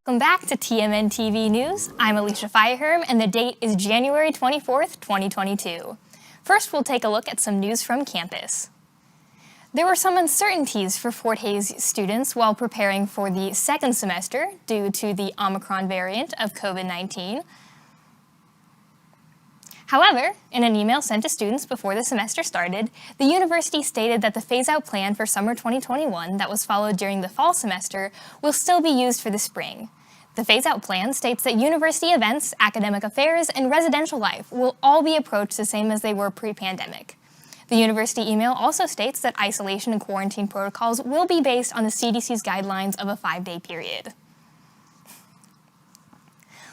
Welcome back to TMNtv News. I'm Alicia Fireherm, and the date is January 24th, 2022. First, we'll take a look at some news from campus. There were some uncertainties for Fort Hays students while preparing for the second semester due to the Omicron variant of COVID-19. However, in an email sent to students before the semester started, the university stated that the phase-out plan for summer 2021 that was followed during the fall semester will still be used for the spring. The phase-out plan states that university events, academic affairs, and residential life will all be approached the same as they were pre-pandemic. The university email also states that isolation and quarantine protocols will be based on the CDC's guidelines of a 5-day period.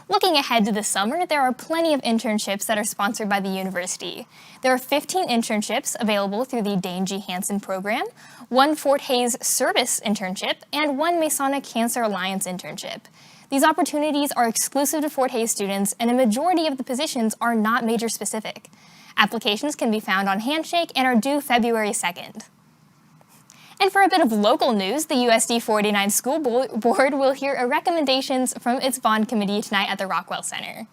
Looking ahead to the summer, there are plenty of internships that are sponsored by the university. There are 15 internships available through the Dane G. Hansen program, 1 Fort Hays Service internship, and 1 Masonic Cancer Alliance internship. These opportunities are exclusive to Fort Hays students, and a majority of the positions are not major specific. Applications can be found on Handshake and are due February 2nd. And for a bit of local news, the USD 489 School Board will hear recommendations from its bond committee tonight at the Rockwell Center.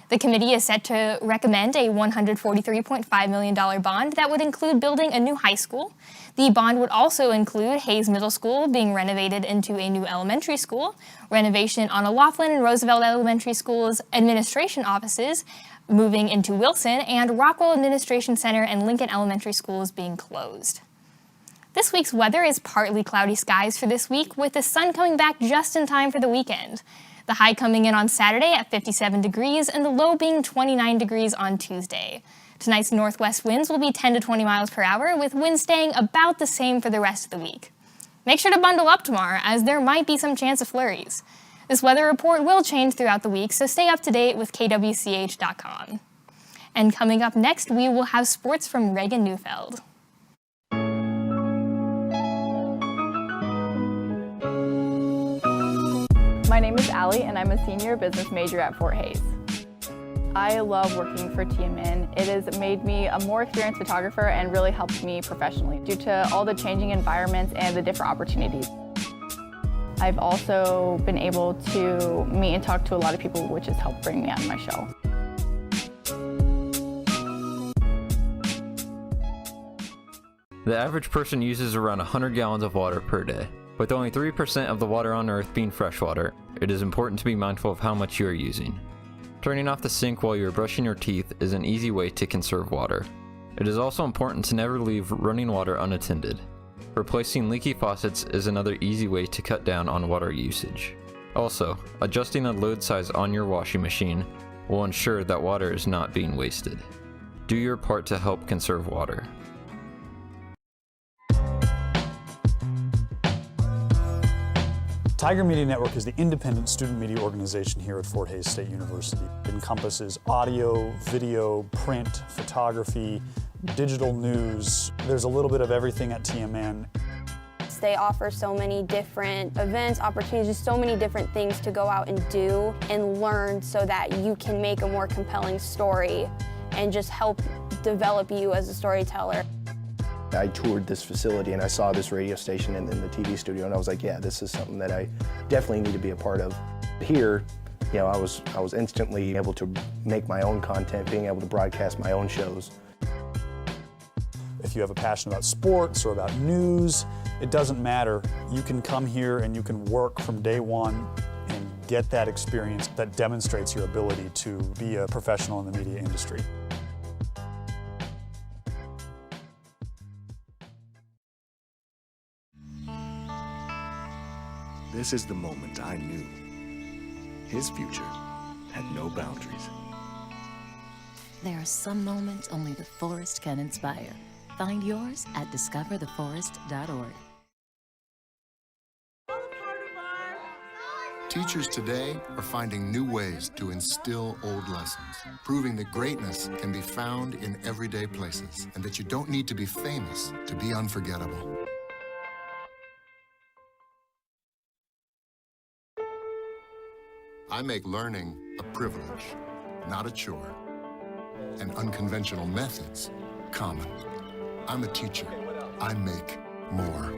The committee is set to recommend a $143.5 million bond that would include building a new high school. The bond would also include Hays Middle School being renovated into a new elementary school, renovation on O'Laughlin and Roosevelt Elementary Schools, administration offices moving into Wilson, and Rockwell Administration Center and Lincoln Elementary Schools being closed. This week's weather is partly cloudy skies for this week, with the sun coming back just in time for the weekend. The high coming in on Saturday at 57 degrees and the low being 29 degrees on Tuesday. Tonight's northwest winds will be 10 to 20 miles per hour, with winds staying about the same for the rest of the week. Make sure to bundle up tomorrow, as there might be some chance of flurries. This weather report will change throughout the week, so stay up to date with kwch.com. And coming up next, we will have sports from Reagan Neufeld. My name is Allie, and I'm a senior business major at Fort Hays. I love working for TMN. It has made me a more experienced photographer and really helped me professionally due to all the changing environments and the different opportunities. I've also been able to meet and talk to a lot of people, which has helped bring me on my show. The average person uses around 100 gallons of water per day. With only 3% of the water on Earth being freshwater, it is important to be mindful of how much you are using. Turning off the sink while you are brushing your teeth is an easy way to conserve water. It is also important to never leave running water unattended. Replacing leaky faucets is another easy way to cut down on water usage. Also, adjusting the load size on your washing machine will ensure that water is not being wasted. Do your part to help conserve water. Tiger Media Network is the independent student media organization here at Fort Hays State University. It encompasses audio, video, print, photography, digital news. There's a little bit of everything at TMN. They offer so many different events, opportunities, just so many different things to go out and do and learn so that you can make a more compelling story and just help develop you as a storyteller. I toured this facility and I saw this radio station and then the TV studio, and I was like, yeah, this is something that I definitely need to be a part of. Here, you know, I was instantly able to make my own content, being able to broadcast my own shows. If you have a passion about sports or about news, it doesn't matter. You can come here and you can work from day one and get that experience that demonstrates your ability to be a professional in the media industry. This is the moment I knew his future had no boundaries. There are some moments only the forest can inspire. Find yours at discovertheforest.org. Teachers today are finding new ways to instill old lessons, proving that greatness can be found in everyday places and that you don't need to be famous to be unforgettable. I make learning a privilege, not a chore, and unconventional methods common. I'm a teacher. I make more.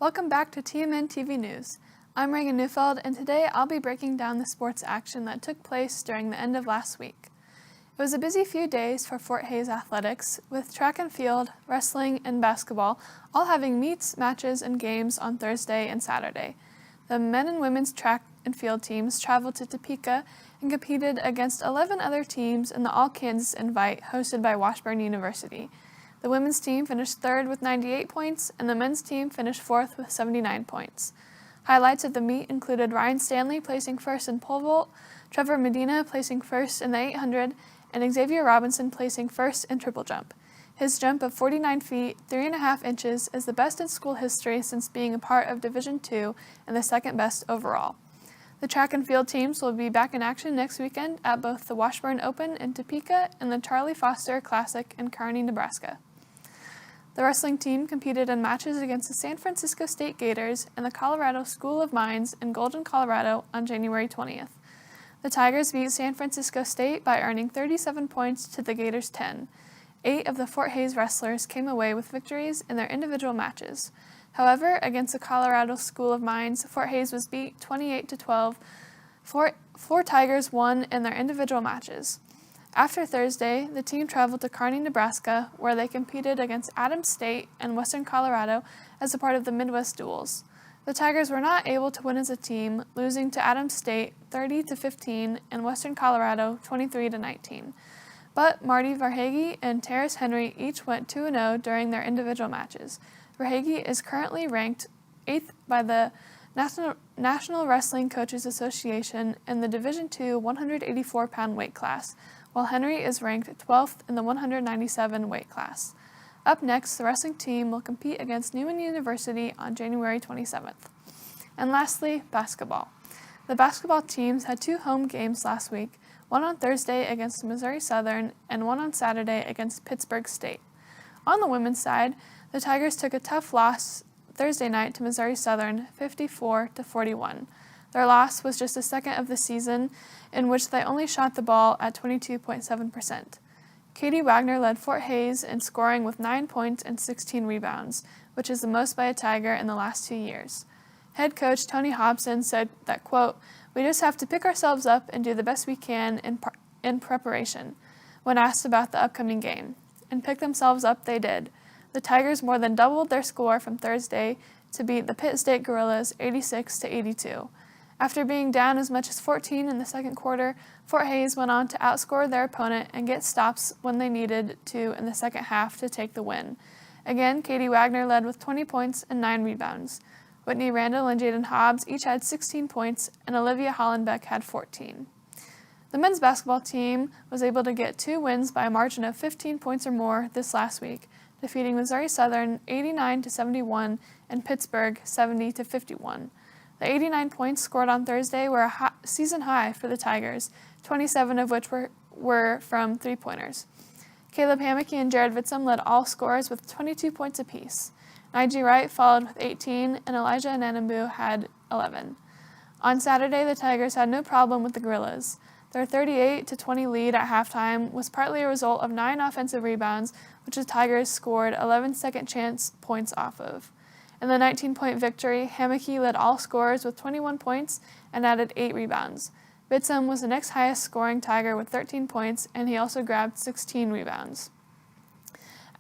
Welcome back to TMNtv News. I'm Reagan Neufeld, and today I'll be breaking down the sports action that took place during the end of last week. It was a busy few days for Fort Hays athletics, with track and field, wrestling, and basketball all having meets, matches, and games on Thursday and Saturday. The men and women's track and field teams traveled to Topeka and competed against 11 other teams in the All-Kansas Invite hosted by Washburn University. The women's team finished third with 98 points, and the men's team finished fourth with 79 points. Highlights of the meet included Ryan Stanley placing first in pole vault, Trevor Medina placing first in the 800, and Xavier Robinson placing first in triple jump. His jump of 49 feet, 3.5 inches is the best in school history since being a part of Division II and the second best overall. The track and field teams will be back in action next weekend at both the Washburn Open in Topeka and the Charlie Foster Classic in Kearney, Nebraska. The wrestling team competed in matches against the San Francisco State Gators and the Colorado School of Mines in Golden, Colorado on January 20th. The Tigers beat San Francisco State by earning 37 points to the Gators' 10. 8 of the Fort Hays wrestlers came away with victories in their individual matches. However, against the Colorado School of Mines, Fort Hays was beat 28-12. Four Tigers won in their individual matches. After Thursday, the team traveled to Kearney, Nebraska, where they competed against Adams State and Western Colorado as a part of the Midwest Duels. The Tigers were not able to win as a team, losing to Adams State 30-15 and Western Colorado 23-19. But Marty Verhage and Terrace Henry each went 2-0 during their individual matches. Verhage is currently ranked 8th by the National Wrestling Coaches Association in the Division II 184-pound weight class, while Henry is ranked 12th in the 197 weight class. Up next, the wrestling team will compete against Newman University on January 27th. And lastly, basketball. The basketball teams had 2 home games last week, one on Thursday against Missouri Southern and one on Saturday against Pittsburgh State. On the women's side, the Tigers took a tough loss Thursday night to Missouri Southern 54-41. Their loss was just the second of the season, in which they only shot the ball at 22.7%. Katie Wagner led Fort Hays in scoring with 9 points and 16 rebounds, which is the most by a Tiger in the last 2 years. Head coach Tony Hobson said that, quote, "We just have to pick ourselves up and do the best we can in preparation," when asked about the upcoming game. And pick themselves up they did. The Tigers more than doubled their score from Thursday to beat the Pitt State Gorillas 86-82. After being down as much as 14 in the second quarter, Fort Hays went on to outscore their opponent and get stops when they needed to in the second half to take the win. Again, Katie Wagner led with 20 points and 9 rebounds. Whitney Randall and Jaden Hobbs each had 16 points, and Olivia Hollenbeck had 14. The men's basketball team was able to get 2 wins by a margin of 15 points or more this last week, defeating Missouri Southern 89-71 and Pittsburgh 70-51. The 89 points scored on Thursday were a season high for the Tigers, 27 of which were from three-pointers. Caleb Hammocky and Jared Vitzum led all scorers with 22 points apiece. Nige Wright followed with 18, and Elijah Ananambu had 11. On Saturday, the Tigers had no problem with the Gorillas. Their 38-20 lead at halftime was partly a result of 9 offensive rebounds, which the Tigers scored 11 second-chance points off of. In the 19-point victory, Hammocky led all scorers with 21 points and added 8 rebounds. Vitzum was the next highest scoring Tiger with 13 points, and he also grabbed 16 rebounds.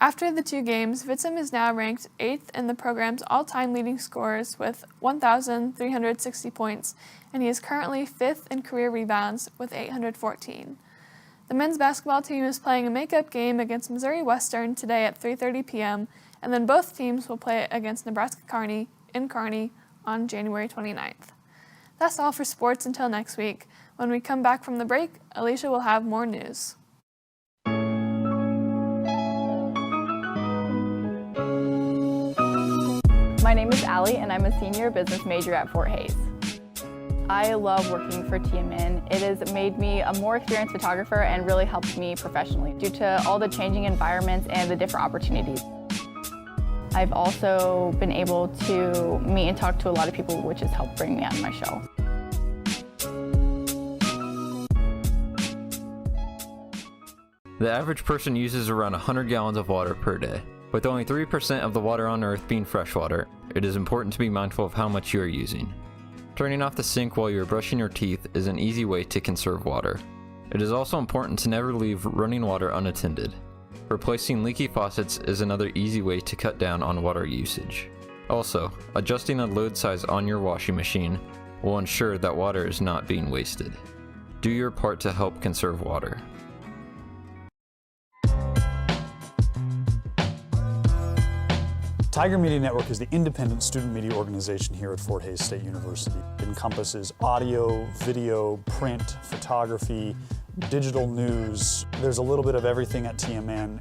After the 2 games, Vitzum is now ranked 8th in the program's all-time leading scorers with 1,360 points, and he is currently 5th in career rebounds with 814. The men's basketball team is playing a makeup game against Missouri Western today at 3:30 p.m., and then both teams will play against Nebraska Kearney in Kearney on January 29th. That's all for sports until next week. When we come back from the break, Alicia will have more news. My name is Allie, and I'm a senior business major at Fort Hays. I love working for TMN. It has made me a more experienced photographer and really helped me professionally due to all the changing environments and the different opportunities. I've also been able to meet and talk to a lot of people, which has helped bring me on my show. The average person uses around 100 gallons of water per day, With only 3% of the water on Earth being freshwater, it is important to be mindful of how much you are using. Turning off the sink while you are brushing your teeth is an easy way to conserve water. It is also important to never leave running water unattended. Replacing leaky faucets is another easy way to cut down on water usage. Also, adjusting the load size on your washing machine will ensure that water is not being wasted. Do your part to help conserve water. Tiger Media Network is the independent student media organization here at Fort Hays State University. It encompasses audio, video, print, photography, digital news. There's a little bit of everything at TMN.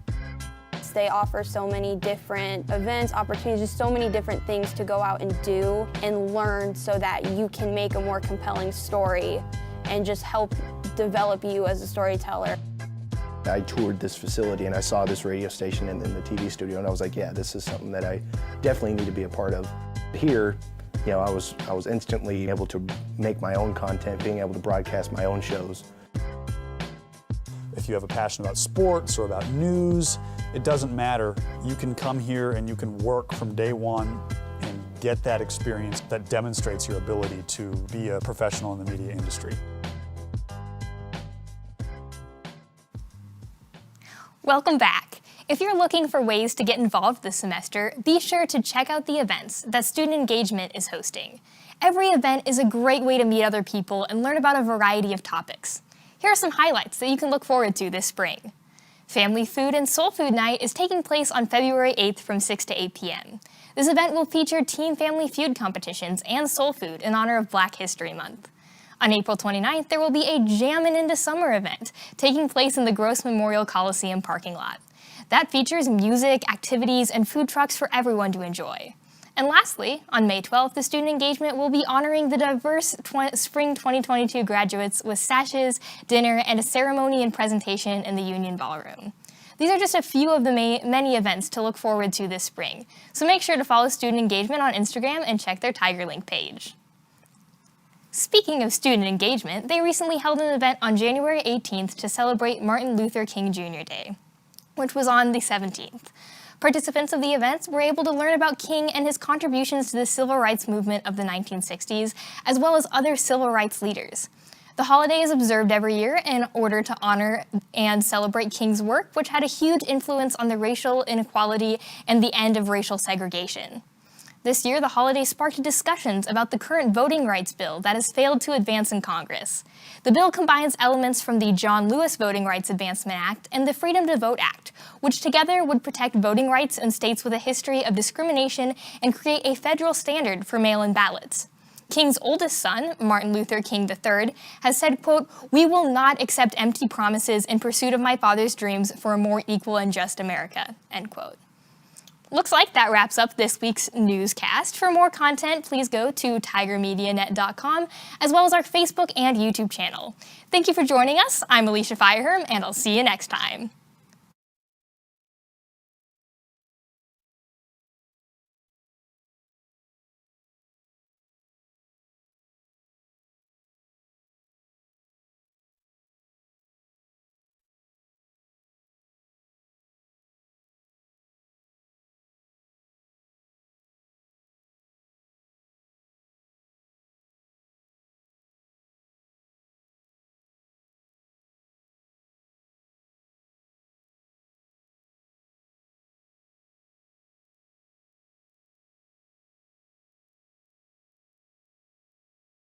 They offer so many different events, opportunities, so many different things to go out and do and learn so that you can make a more compelling story and just help develop you as a storyteller. I toured this facility and I saw this radio station and then the TV studio, and I was like, yeah, this is something that I definitely need to be a part of. Here, you know, I was instantly able to make my own content, being able to broadcast my own shows. If you have a passion about sports or about news, it doesn't matter. You can come here and you can work from day one and get that experience that demonstrates your ability to be a professional in the media industry. Welcome back. If you're looking for ways to get involved this semester, be sure to check out the events that Student Engagement is hosting. Every event is a great way to meet other people and learn about a variety of topics. Here are some highlights that you can look forward to this spring. Family Food and Soul Food Night is taking place on February 8th from 6 to 8 p.m. This event will feature Team Family Feud competitions and soul food in honor of Black History Month. On April 29th, there will be a Jammin' Into Summer event taking place in the Gross Memorial Coliseum parking lot. That features music, activities, and food trucks for everyone to enjoy. And lastly, on May 12th, the Student Engagement will be honoring the diverse Spring 2022 graduates with sashes, dinner, and a ceremony and presentation in the Union Ballroom. These are just a few of the many events to look forward to this spring, so make sure to follow Student Engagement on Instagram and check their Tiger Link page. Speaking of student engagement, they recently held an event on January 18th to celebrate Martin Luther King Jr. Day, which was on the 17th. Participants of the events were able to learn about King and his contributions to the civil rights movement of the 1960s, as well as other civil rights leaders. The holiday is observed every year in order to honor and celebrate King's work, which had a huge influence on the racial inequality and the end of racial segregation. This year, the holiday sparked discussions about the current voting rights bill that has failed to advance in Congress. The bill combines elements from the John Lewis Voting Rights Advancement Act and the Freedom to Vote Act, which together would protect voting rights in states with a history of discrimination and create a federal standard for mail-in ballots. King's oldest son, Martin Luther King III, has said, quote, "We will not accept empty promises in pursuit of my father's dreams for a more equal and just America," end quote. Looks like that wraps up this week's newscast. For more content, please go to tigermedianet.com, as well as our Facebook and YouTube channel. Thank you for joining us. I'm Alicia Fireherm, and I'll see you next time.